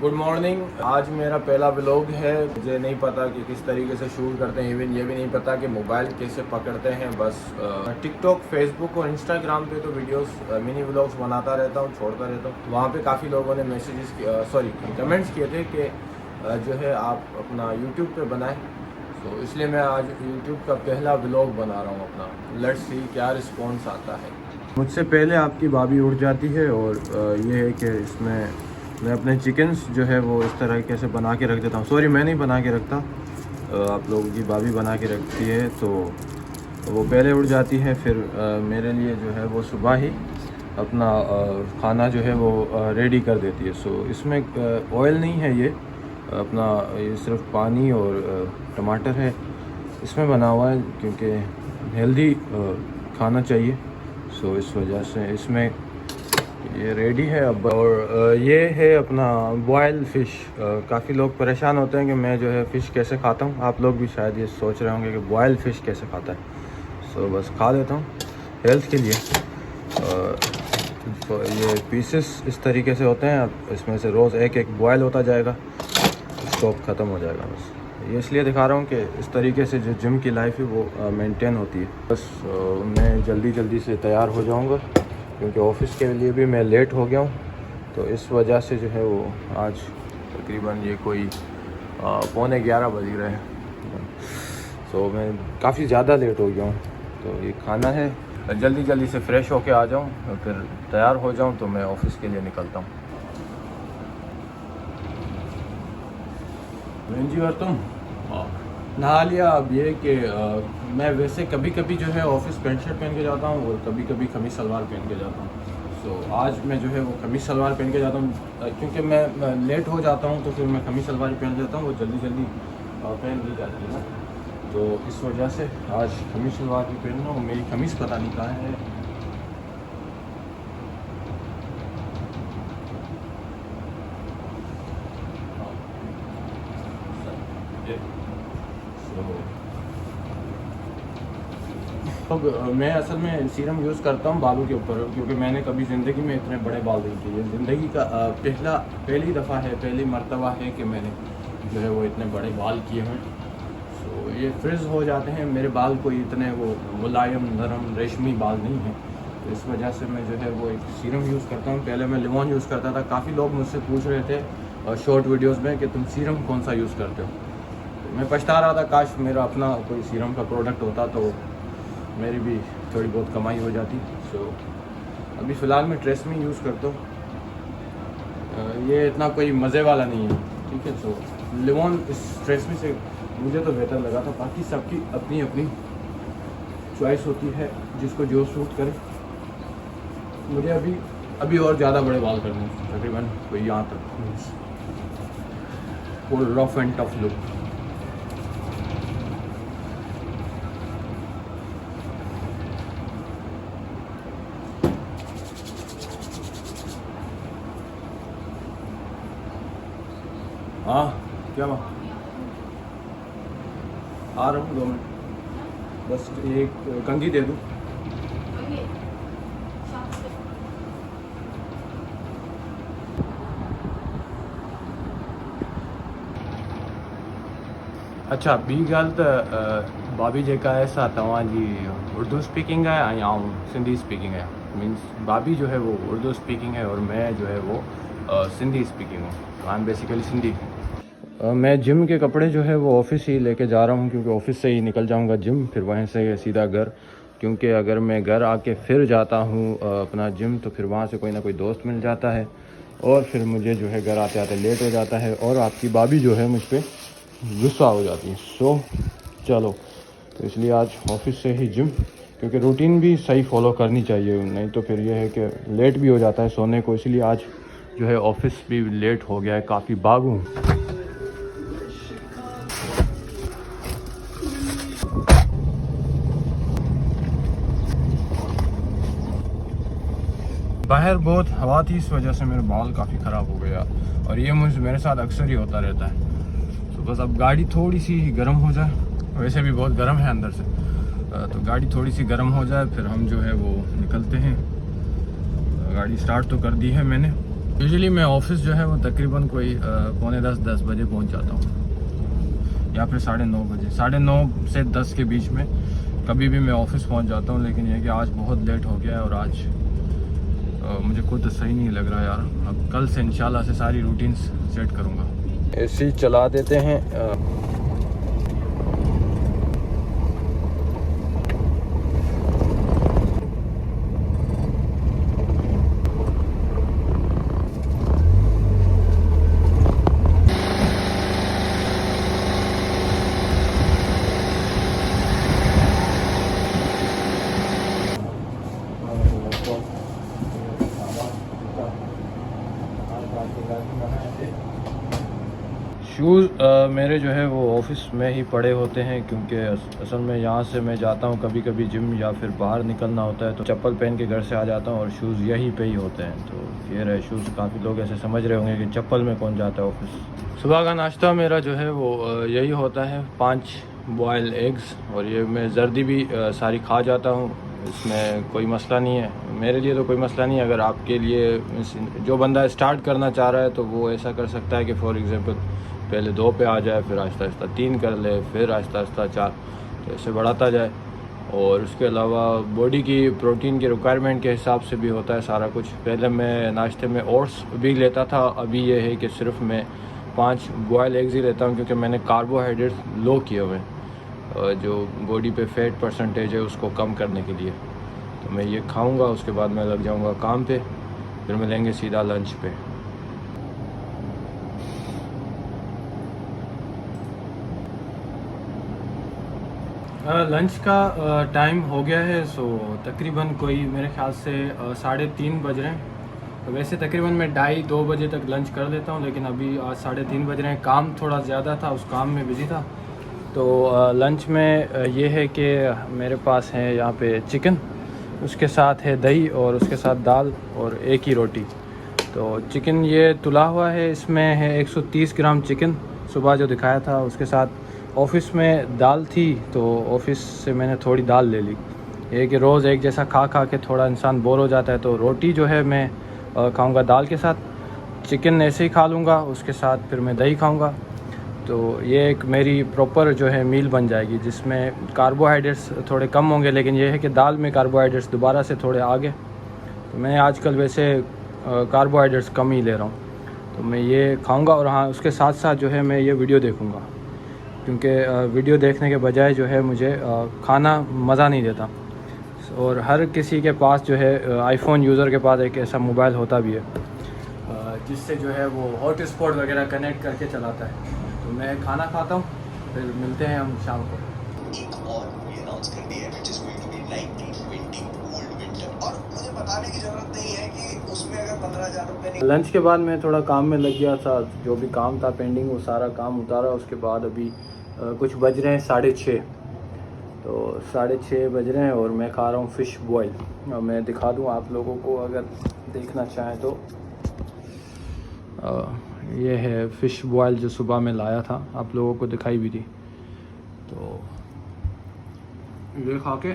Good morning. आज मेरा पहला व्लॉग है। मुझे नहीं पता कि किस तरीके से शूट करते हैं, इवन ये भी नहीं पता कि मोबाइल कैसे पकड़ते हैं। बस टिकटॉक, फेसबुक और इंस्टाग्राम पे तो वीडियोस मिनी व्लॉग्स बनाता रहता हूँ, छोड़ता रहता हूँ। वहाँ पे काफ़ी लोगों ने कमेंट्स किए थे कि जो है आप अपना यूट्यूब पे बनाएं, तो इसलिए मैं आज यूट्यूब का पहला व्लॉग बना रहा हूँ अपना। लेट्स सी क्या रिस्पॉन्स आता है। मुझसे पहले आपकी भाभी उठ जाती है और ये है कि इसमें मैं अपने चिकन्स जो है वो इस तरह से बना के रख देता हूँ। सॉरी, मैं नहीं बना के रखता, आप लोगों की भाभी बना के रखती है। तो वो पहले उठ जाती है, फिर मेरे लिए जो है वो सुबह ही अपना खाना जो है वो रेडी कर देती है। सो इसमें ऑयल नहीं है, ये अपना ये सिर्फ पानी और टमाटर है इसमें बना हुआ है, क्योंकि हेल्दी खाना चाहिए। सो इस वजह से इसमें ये रेडी है अब। और ये है अपना बॉयल फ़िश। काफ़ी लोग परेशान होते हैं कि मैं जो है फ़िश कैसे खाता हूँ। आप लोग भी शायद ये सोच रहे होंगे कि बॉयल फ़िश कैसे खाता है। सो बस खा लेता हूँ हेल्थ के लिए। तो ये पीसेस इस तरीके से होते हैं, अब इसमें से रोज़ एक एक बॉयल होता जाएगा, स्टॉप ख़त्म हो जाएगा। बस ये इसलिए दिखा रहा हूँ कि इस तरीके से जो जिम की लाइफ है वो मेंटेन होती है। बस मैं जल्दी से तैयार हो जाऊँगा, क्योंकि ऑफ़िस के लिए भी मैं लेट हो गया हूँ। तो इस वजह से जो है वो आज तकरीबन ये कोई 11:15 बज रहे हैं। तो मैं काफ़ी ज़्यादा लेट हो गया हूँ। तो ये खाना है, जल्दी से फ़्रेश होके आ जाऊँ और फिर तैयार हो जाऊँ तो मैं ऑफ़िस के लिए निकलता हूँ। जी, और तुम नहा लिया? अब ये कि मैं वैसे कभी जो है ऑफिस पैंट शर्ट पहन के जाता हूँ और कभी कमीज़ सलवार पहन के जाता हूँ। सो आज मैं जो है वो कमीज़ सलवार पहन के जाता हूँ, क्योंकि मैं लेट हो जाता हूँ तो फिर मैं कमीज़ सलवार पहन लेता हूँ, वो जल्दी पहन ली जाती है ना। तो इस वजह से आज कमीज़ सलवार भी पहनना हूँ। मेरी कमीज़ पता नहीं कहाँ है। तो मैं असल में सीरम यूज़ करता हूँ बालों के ऊपर, क्योंकि मैंने कभी ज़िंदगी में इतने बड़े बाल नहीं किए। ज़िंदगी का पहली दफ़ा है, पहली मर्तबा है कि मैंने जो है वो इतने बड़े बाल किए हैं। तो ये फ्रिज़ हो जाते हैं मेरे बाल, कोई इतने वो मुलायम नरम रेशमी बाल नहीं है। तो इस वजह से मैं जो है वो एक सीरम यूज़ करता हूँ। पहले मैं लिवॉन यूज़ करता था। काफ़ी लोग मुझसे पूछ रहे थे शॉर्ट वीडियोज़ में कि तुम सीरम कौन सा यूज़ करते हो। तो मैं पछता रहा था, काश मेरा अपना कोई सीरम का प्रोडक्ट होता तो मेरी भी थोड़ी बहुत कमाई हो जाती। सो अभी फ़िलहाल मैं ट्रेसमी यूज़ करता हूँ। ये इतना कोई मज़े वाला नहीं है, ठीक है। सो लिवॉन इस ट्रेसमी से मुझे तो बेहतर लगा था। बाकी सबकी अपनी अपनी चॉइस होती है, जिसको जो सूट करे। मुझे अभी और ज़्यादा बड़े बाल करने हैं, तकरीबन कोई यहाँ तक, full rough and tough look. हाँ, क्या बात? आ रहा हूँ 2 मिनट, बस एक कंघी दे दूँ। अच्छा, ॿी ॻाल्हि त भाभी जेका आहे सा तव्हांजी उर्दू स्पीकिंग है या सिंधी स्पीकिंग है? मीन्स भाभी जो है वो उर्दू स्पीकिंग है और मैं जो है वो सिंधी स्पीकिंग हूँ। I am basically Sindhi. मैं जिम के कपड़े जो है वो ऑफ़िस ही लेके जा रहा हूँ, क्योंकि ऑफ़िस से ही निकल जाऊँगा जिम, फिर वहीं से सीधा घर। क्योंकि अगर मैं घर आके फिर जाता हूँ अपना जिम, तो फिर वहाँ से कोई ना कोई दोस्त मिल जाता है और फिर मुझे जो है घर आते आते लेट हो जाता है और आपकी भाभी जो है मुझ पर गुस्सा हो जाती है। सो चलो, तो इसलिए आज ऑफ़िस से ही जिम, क्योंकि रूटीन भी सही फॉलो करनी चाहिए, नहीं तो फिर यह है कि लेट भी हो जाता है सोने को। इसलिए आज जो है ऑफ़िस भी लेट हो गया है, काफ़ी भागूँ। बाहर बहुत हवा थी, इस वजह से मेरे बाल काफ़ी ख़राब हो गया और ये मेरे साथ अक्सर ही होता रहता है। तो बस अब गाड़ी थोड़ी सी गर्म हो जाए, वैसे भी बहुत गर्म है अंदर से, तो गाड़ी थोड़ी सी गर्म हो जाए फिर हम जो है वो निकलते हैं। गाड़ी स्टार्ट तो कर दी है मैंने, यूजुअली मैं ऑफिस जो है वो तकरीबन कोई 9:45-10 बजे पहुंच जाता हूँ, या फिर 9:30 बजे, 9:30 से 10 के बीच में कभी भी मैं ऑफिस पहुंच जाता हूँ। लेकिन यह कि आज बहुत लेट हो गया है और आज मुझे खुद सही नहीं लग रहा यार। अब कल से इंशाल्लाह से सारी रूटीन्स सेट करूँगा। एसी चला देते हैं। शूज़ मेरे जो है वो ऑफिस में ही पड़े होते हैं, क्योंकि असल में यहाँ से मैं जाता हूँ कभी कभी जिम या फिर बाहर निकलना होता है तो चप्पल पहन के घर से आ जाता हूँ और शूज़ यहीं पे ही होते हैं। तो ये रहे शूज़। काफ़ी लोग ऐसे समझ रहे होंगे कि चप्पल में कौन जाता है ऑफिस। सुबह का नाश्ता मेरा जो है वो यही होता है, 5 बॉयल एग्स, और ये मैं जर्दी भी सारी खा जाता हूँ। इसमें कोई मसला नहीं है, मेरे लिए तो कोई मसला नहीं है। अगर आपके लिए, जो बंदा स्टार्ट करना चाह रहा है तो वो ऐसा कर सकता है कि फॉर एग्ज़ाम्पल पहले 2 पे आ जाए, फिर आहिस्ता आहिस्ता 3 कर ले, फिर आहिस्ता आहिस्ता 4, तो ऐसे बढ़ाता जाए। और उसके अलावा बॉडी की प्रोटीन की रिक्वायरमेंट के हिसाब से भी होता है सारा कुछ। पहले मैं नाश्ते में ओट्स भी लेता था, अभी ये है कि सिर्फ मैं 5 बॉयल एग्स ही लेता हूँ, क्योंकि मैंने कार्बोहाइड्रेट्स लो किए हुए हैं जो बॉडी पे फैट परसेंटेज है उसको कम करने के लिए। तो मैं ये खाऊंगा, उसके बाद मैं लग जाऊंगा काम पे, फिर मिलेंगे सीधा लंच पे। लंच का टाइम हो गया है, सो तकरीबन कोई मेरे ख्याल से 3:30 बज रहे हैं। तो वैसे तकरीबन मैं 2:30 बजे तक लंच कर लेता हूँ, लेकिन अभी आज 3:30 बज रहे हैं। काम थोड़ा ज़्यादा था, उस काम में बिज़ी था। तो लंच में ये है कि मेरे पास है यहाँ पे चिकन, उसके साथ है दही और उसके साथ दाल और एक ही रोटी। तो चिकन ये तुला हुआ है, इसमें है 130 ग्राम चिकन सुबह जो दिखाया था। उसके साथ ऑफ़िस में दाल थी तो ऑफ़िस से मैंने थोड़ी दाल ले ली। ये कि रोज़ एक जैसा खा खा के थोड़ा इंसान बोर हो जाता है, तो रोटी जो है मैं खाऊंगा दाल के साथ, चिकन ऐसे ही खा लूँगा, उसके साथ फिर मैं दही खाऊंगा। तो ये एक मेरी प्रॉपर जो है मील बन जाएगी, जिसमें कार्बोहाइड्रेट्स थोड़े कम होंगे, लेकिन ये है कि दाल में कार्बोहाइड्रेट्स दोबारा से थोड़े आगे। तो मैं आजकल वैसे कार्बोहाइड्रेट्स कम ही ले रहा हूँ, तो मैं ये खाऊंगा। और हाँ, उसके साथ साथ जो है मैं ये वीडियो देखूंगा, क्योंकि वीडियो देखने के बजाय जो है मुझे खाना मज़ा नहीं देता। और हर किसी के पास जो है आईफोन यूज़र के पास एक ऐसा मोबाइल होता भी है जिससे जो है वो हॉटस्पॉट वगैरह कनेक्ट करके चलाता है। तो मैं खाना खाता हूँ, फिर मिलते हैं हम शाम को। एक और मूवी अनाउंस कर दी है which is going to be 1920 old winter, और मुझे बताने की जरूरत नहीं है कि उसमें अगर 15,000 रुपये। लंच के बाद मैं थोड़ा काम में लग गया था, जो भी काम था पेंडिंग वो सारा काम उतारा। उसके बाद अभी कुछ बज रहे हैं 6:30, तो 6:30 बज रहे हैं और मैं खा रहा हूँ फ़िश बॉयल। मैं दिखा दूँ आप लोगों को अगर देखना चाहें तो। ये है फ़िश बॉयल जो सुबह में लाया था, आप लोगों को दिखाई भी थी। तो ये खा के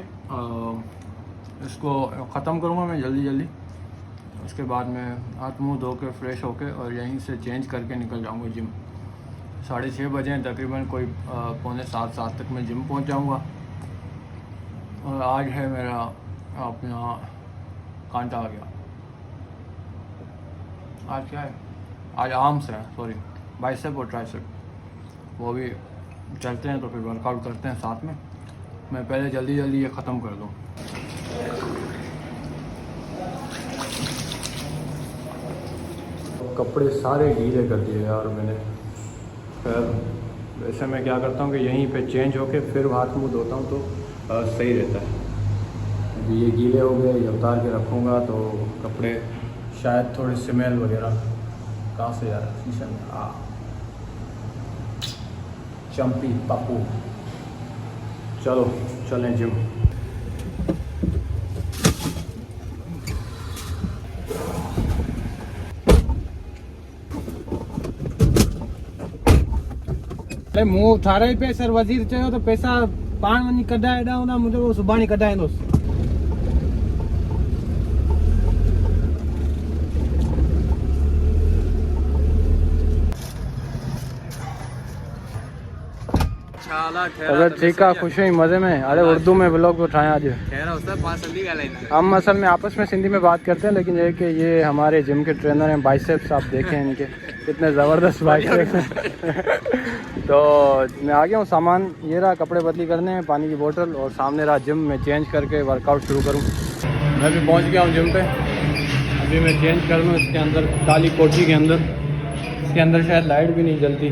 इसको ख़त्म करूँगा मैं जल्दी। उसके बाद मैं हाथ मुँह धो के फ्रेश होके और यहीं से चेंज करके निकल जाऊँगा जिम। 6:30 बजे हैं, तकरीबन कोई 6:45-7 तक मैं जिम पहुँच जाऊँगा। और आज है मेरा अपना कांटा आ गया। आज क्या है? आज आर्म्स है, सॉरी, बाइसेप और ट्राइसेप, वो भी चलते हैं तो फिर वर्कआउट करते हैं साथ में। मैं पहले जल्दी ये ख़त्म कर दूँ। कपड़े सारे गीले कर दिए यार मैंने। फिर वैसे मैं क्या करता हूँ कि यहीं पे चेंज होके फिर हाथ मुँह धोता हूँ तो सही रहता है। अभी ये गीले हो गए, ये उतार के रखूँगा तो कपड़े शायद थोड़ी स्मेल वगैरह। कहाँ से यार शीशा में चंपी पप्पू। चलो चलें जिम। मुँह उठारे पे सर वज़ीर चयो तो पैसा पाण वञी कढाए ॾा हुन मुंहिंजो वो सुभाणे कढाईंदुसि। अगर ठीक है, खुश हुई मज़े में। अरे उर्दू में ब्लॉग उठाएं आज। हम असल में आपस में सिंधी में बात करते हैं, लेकिन ये कि ये हमारे जिम के ट्रेनर हैं, बाइसेप्स आप देखें इनके कितने ज़बरदस्त बाइसेप्स हैं। तो मैं आ गया हूँ, सामान ये रहा, कपड़े बदली करने हैं, पानी की बोतल, और सामने रहा जिम में चेंज करके वर्कआउट शुरू करूँ। मैं भी पहुँच गया हूँ जिम पे। अभी मैं चेंज कर लूँ इसके अंदर, काली कोठी के अंदर। इसके अंदर शायद लाइट भी नहीं जलती,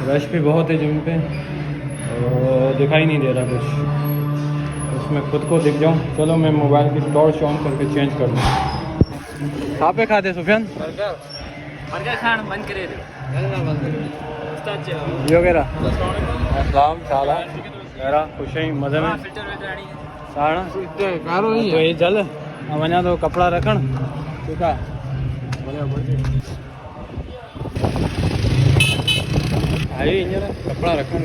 रश भी बहुत है जिम पे और दिखाई नहीं दे रहा कुछ। उसमें खुद को दिख जाऊँ। चलो मैं मोबाइल की टॉर्च ऑन करके चेंज कर लूँ। कहाँ पे खाते सुफियान? बर्गर खान बंद करे जी वगैरह अस्सलाम शाला मेरा खुश है मज़े में साड़ा तो ये जल वञा तो कपड़ा रखण ठीक है। आई कपड़ा रखण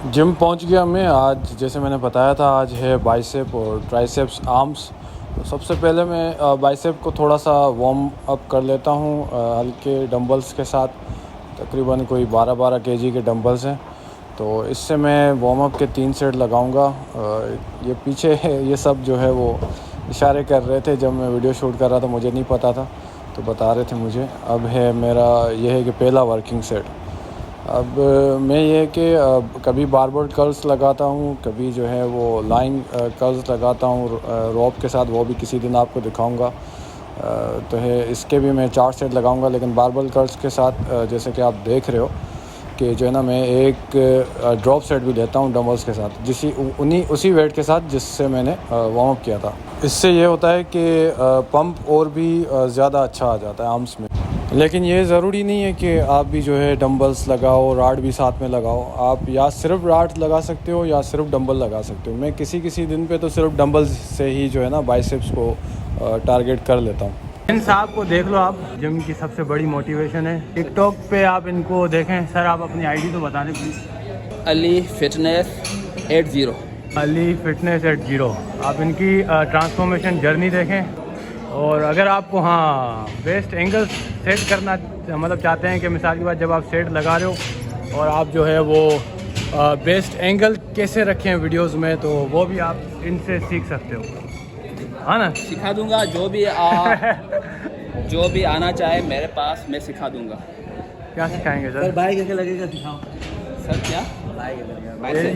जिम पहुंच गया मैं। आज जैसे मैंने बताया था, आज है बाइसेप और ट्राइसेप्स आर्म्स। तो सबसे पहले मैं बाइसेप को थोड़ा सा वार्म अप कर लेता हूँ हल्के डंबल्स के साथ। तकरीबन कोई 12-12 केजी के डंबल्स हैं। तो इससे मैं वार्म अप के 3 सेट लगाऊंगा। ये पीछे ये सब जो है वो इशारे कर रहे थे जब मैं वीडियो शूट कर रहा था, मुझे नहीं पता था तो बता रहे थे मुझे। अब है मेरा ये है कि पहला वर्किंग सेट। अब मैं ये कि कभी बारबेल कर्ल्स लगाता हूँ, कभी जो है वो लाइन कर्ल्स लगाता हूँ रोप के साथ, वो भी किसी दिन आपको दिखाऊंगा। तो है इसके भी मैं 4 सेट लगाऊंगा, लेकिन बारबेल कर्ल्स के साथ जैसे कि आप देख रहे हो कि जो है ना मैं एक ड्रॉप सेट भी लेता हूँ डंबल्स के साथ, उसी वेट के साथ जिससे मैंने वार्म अप किया था। इससे ये होता है कि पंप और भी ज़्यादा अच्छा आ जाता है आर्म्स में। लेकिन ये ज़रूरी नहीं है कि आप भी जो है डंबल्स लगाओ, राड भी साथ में लगाओ। आप या सिर्फ राड लगा सकते हो या सिर्फ डंबल लगा सकते हो। मैं किसी दिन पे तो सिर्फ डंबल्स से ही जो है ना बाइसेप्स को टारगेट कर लेता हूँ। इन साहब को देख लो आप, जिम की सबसे बड़ी मोटिवेशन है। टिकटॉक पे आप इनको देखें। सर आप अपनी आईडी तो बता दें please. Ali fitness 80। Ali fitness 80। आप इनकी ट्रांसफॉर्मेशन जर्नी देखें। और अगर आपको बेस्ट एंगल सेट करना मतलब चाहते हैं कि मिसाल की बात जब आप सेट लगा रहे हो और आप जो है वो बेस्ट एंगल कैसे रखें वीडियोस में, तो वो भी आप इनसे सीख सकते हो, हाँ ना? सिखा दूंगा जो भी आना चाहे मेरे पास, मैं सिखा दूंगा। क्या सिखाएंगे सर? भाई कैसे लगेगा सिखाओ सर। क्या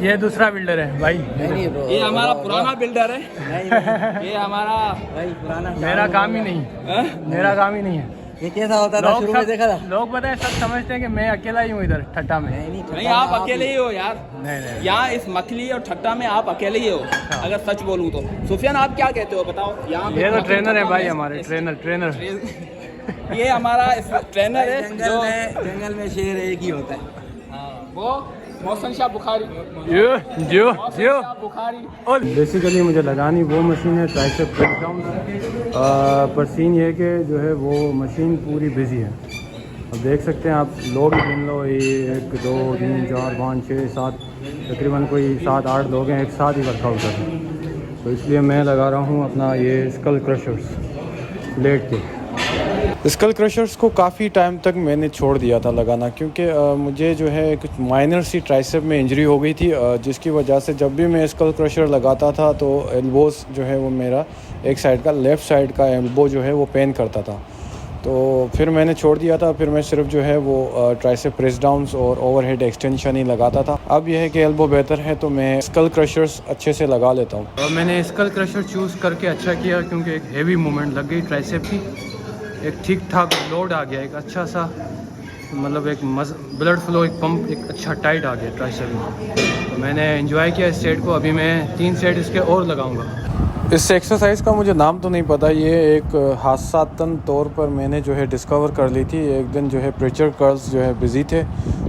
ये दूसरा बिल्डर है भाई। ये हमारा पुराना बिल्डर है। ये हमारा भाई पुराना। मेरा काम ही नहीं, मेरा काम ही नहीं है। ये कैसा होता था शुरू में देखा था? लोग बताए सब समझते हैं कि मैं अकेला ही हूँ इधर ठट्टा में। नहीं आप अकेले ही हो यार। नहीं यहाँ इस मखली और ठट्टा में आप अकेले ही हो। अगर सच बोलूँ तो सुफियान आप क्या कहते हो बताओ? यहाँ ये तो ट्रेनर है भाई हमारे, ट्रेनर ये हमारा ट्रेनर है। जंगल में शेर एक ही होता है। वो मौसम शाह बुखारी। जो और बेसिकली मुझे लगानी वो मशीन है ट्राइसेप प्रेस डाउन। पर सीन ये कि जो है वो मशीन पूरी बिजी है। अब देख सकते हैं आप, लोग गिन लो, 1 2 3 4 5 6 7 तकरीबन कोई 7-8 लोग हैं एक साथ ही वर्कआउट कर रहे हैं। तो इसलिए मैं लगा रहा हूँ अपना ये स्कल क्रशर्स लेट के। स्कल क्रशर्स को काफ़ी टाइम तक मैंने छोड़ दिया था लगाना, क्योंकि मुझे जो है कुछ माइनर सी ट्राइसेप में इंजरी हो गई थी, जिसकी वजह से जब भी मैं स्कल क्रशर लगाता था तो एल्बोस जो है वो मेरा एक साइड का, लेफ़्ट साइड का एल्बो जो है वो पेन करता था। तो फिर मैंने छोड़ दिया था। फिर मैं सिर्फ जो है वो ट्राइसेप प्रेस डाउन्स और ओवरहेड एक्सटेंशन ही लगाता था। अब यह है कि एल्बो बेहतर है तो मैं स्कल क्रशर्स अच्छे से लगा लेता हूँ। और मैंने स्कल क्रशर चूज़ करके अच्छा किया, क्योंकि एक हेवी मूवमेंट लग गई ट्राइसेप की, एक ठीक ठाक लोड आ गया, एक अच्छा सा मतलब एक ब्लड फ्लो, एक पंप एक अच्छा टाइट आ गया ट्राइसेप में। तो मैंने एंजॉय किया इस सेट को। अभी मैं 3 सेट इसके और लगाऊंगा। इस एक्सरसाइज का मुझे नाम तो नहीं पता, ये एक हादसातन तौर पर मैंने जो है डिस्कवर कर ली थी। एक दिन जो है प्रेचर कर्ल्स जो है बिज़ी थे,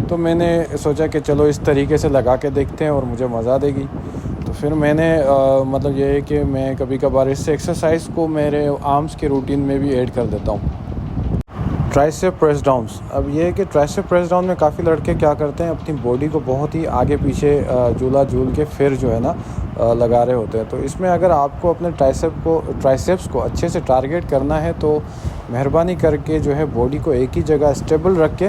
तो मैंने सोचा कि चलो इस तरीके से लगा के देखते हैं और मुझे मज़ा देगी। तो फिर मैंने मतलब ये है कि मैं कभी कभार इस एक्सरसाइज को मेरे आर्म्स के रूटीन में भी ऐड कर देता हूँ। Tricep press downs. अब ये है कि ट्राइसेप प्रेस डाउन में काफ़ी लड़के क्या करते हैं, अपनी बॉडी को बहुत ही आगे पीछे झूला झूल के फिर जो है ना लगा रहे होते हैं। तो इसमें अगर आपको अपने ट्राइसेप्स को अच्छे से टारगेट करना है तो मेहरबानी करके जो है बॉडी को एक ही जगह स्टेबल रख के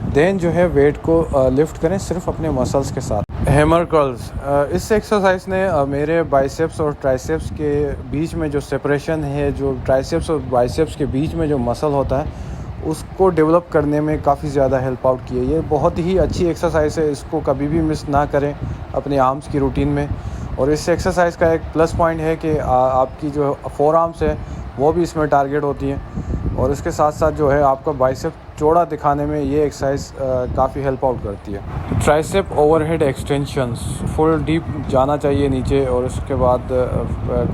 देन जो है वेट को लिफ्ट करें सिर्फ अपने मसल्स के साथ। हैमर कर्ल्स, इस एक्सरसाइज ने मेरे बाइसेप्स और ट्राइसेप्स के बीच में जो सेपरेशन है, जो ट्राइसेप्स और बाइसेप्स के बीच में जो मसल होता है उसको डेवलप करने में काफ़ी ज़्यादा हेल्प आउट की है। ये बहुत ही अच्छी एक्सरसाइज है, इसको कभी भी मिस ना करें अपने आर्म्स की रूटीन में। और इस एक्सरसाइज का एक प्लस पॉइंट है कि आपकी जो फोर आर्म्स है वो भी इसमें टारगेट होती हैं, और इसके साथ साथ जो है आपका बाइसेप चौड़ा दिखाने में ये एक्सरसाइज काफ़ी हेल्प आउट करती है। Tricep overhead extensions, full deep जाना चाहिए नीचे, और उसके बाद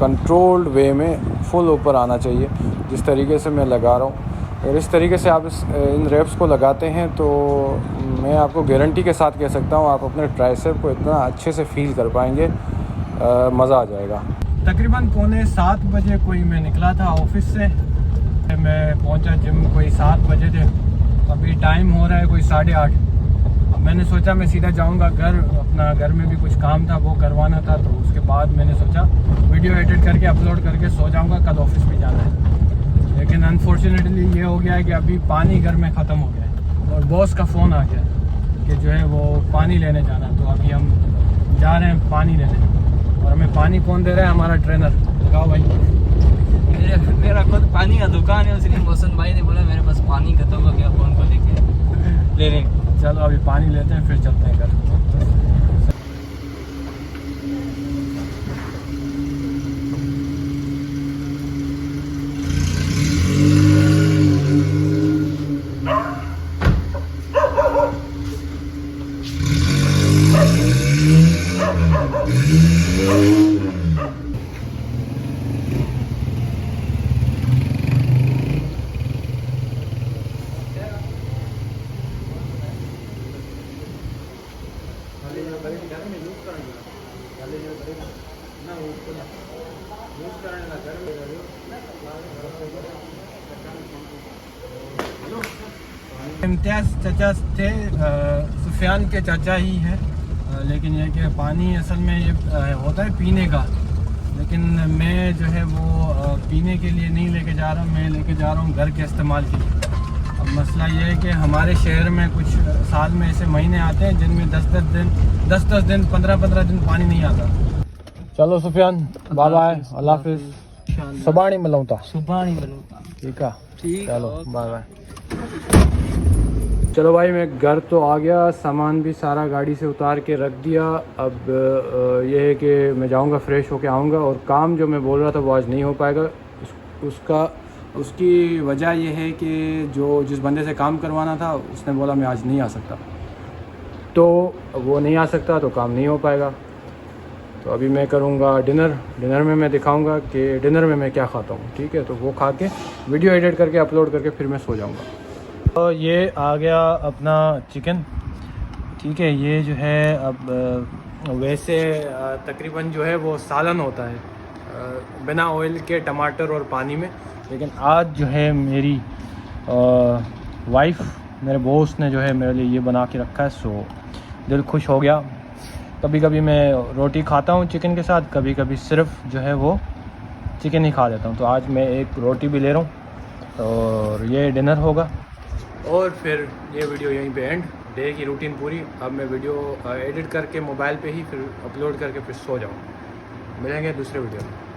कंट्रोल्ड वे में फुल ऊपर आना चाहिए, जिस तरीके से मैं लगा रहा हूँ। और इस तरीके से आप इन रेप्स को लगाते हैं तो मैं आपको गारंटी के साथ कह सकता हूँ आप अपने ट्राइसेप को इतना अच्छे से फील कर पाएंगे, मज़ा आ जाएगा। तकरीबन 6:45 बजे कोई मैं निकला था ऑफिस से, मैं पहुंचा जिम कोई 7 बजे थे। अभी टाइम हो रहा है कोई 8:30। अब मैंने सोचा मैं सीधा जाऊंगा घर, अपना घर में भी कुछ काम था वो करवाना था, तो उसके बाद मैंने सोचा वीडियो एडिट करके अपलोड करके सो जाऊंगा, कल ऑफिस भी जाना है। लेकिन अनफॉर्चुनेटली ये हो गया है कि अभी पानी घर में ख़त्म हो गया है और बॉस का फ़ोन आ गया कि जो है वो पानी लेने जाना, तो अभी हम जा रहे हैं पानी लेने। और हमें पानी कौन दे रहा है? हमारा ट्रेनर। बताओ भाई। मेरा खुद पानी का दुकान है, उसलिए मोहसन भाई ने बोला मेरे पास पानी खत्म हो गया, फ़ोन को लेके लेने। चलो अभी पानी लेते हैं फिर चलते हैं घर। इम्तियाज़ चाचा थे, सुफियान के चाचा ही हैं, लेकिन ये कि पानी असल में ये होता है पीने का, लेकिन मैं जो है वो पीने के लिए नहीं लेके जा रहा हूँ, मैं लेके जा रहा हूँ घर के इस्तेमाल के लिए। अब मसला ये है कि हमारे शहर में कुछ साल में ऐसे महीने आते हैं जिनमें 10-10 दिन 15-15 दिन पानी नहीं आता। चलो सुफियान, बाय बाय, अल्लाह हाफिज़। सुबह नहीं मिलूँ था, सुबह नहीं मिलूँगा। ठीक है, ठीक, चलो बाय बाय। चलो भाई, मैं घर तो आ गया, सामान भी सारा गाड़ी से उतार के रख दिया। अब ये है कि मैं जाऊंगा, फ्रेश होके आऊंगा, और काम जो मैं बोल रहा था वो आज नहीं हो पाएगा। उसकी वजह यह है कि जिस बंदे से काम करवाना था उसने बोला मैं आज नहीं आ सकता, तो वो नहीं आ सकता तो काम नहीं हो पाएगा। तो अभी मैं करूँगा डिनर में मैं दिखाऊँगा कि डिनर में मैं क्या खाता हूँ, ठीक है? तो वो खा के वीडियो एडिट करके अपलोड करके फिर मैं सो जाऊँगा। तो ये आ गया अपना चिकन, ठीक है? ये जो है अब वैसे तकरीबन जो है वो सालन होता है बिना ऑयल के, टमाटर और पानी में, लेकिन आज जो है मेरी वाइफ, मेरे बॉस ने जो है मेरे लिए ये बना के रखा है, सो दिल खुश हो गया। कभी कभी मैं रोटी खाता हूँ चिकन के साथ, कभी कभी सिर्फ जो है वो चिकन ही खा लेता हूँ। तो आज मैं एक रोटी भी ले रहा हूँ और ये डिनर होगा, और फिर ये वीडियो यहीं पे एंड, डे की रूटीन पूरी। अब मैं वीडियो एडिट करके मोबाइल पे ही फिर अपलोड करके फिर सो जाऊँ। मिलेंगे दूसरे वीडियो में।